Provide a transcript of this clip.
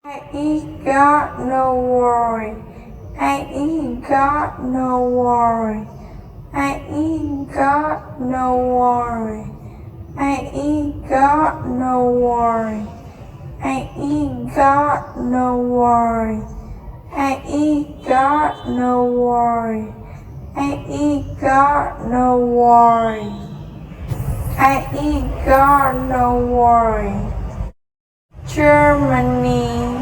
I ain't got no worry. I ain't got no worry. I ain't got no worry. I ain't got no worry. I ain't got no worry. I ain't got no worry. I ain't got no worry. I ain't got no worry. Germany.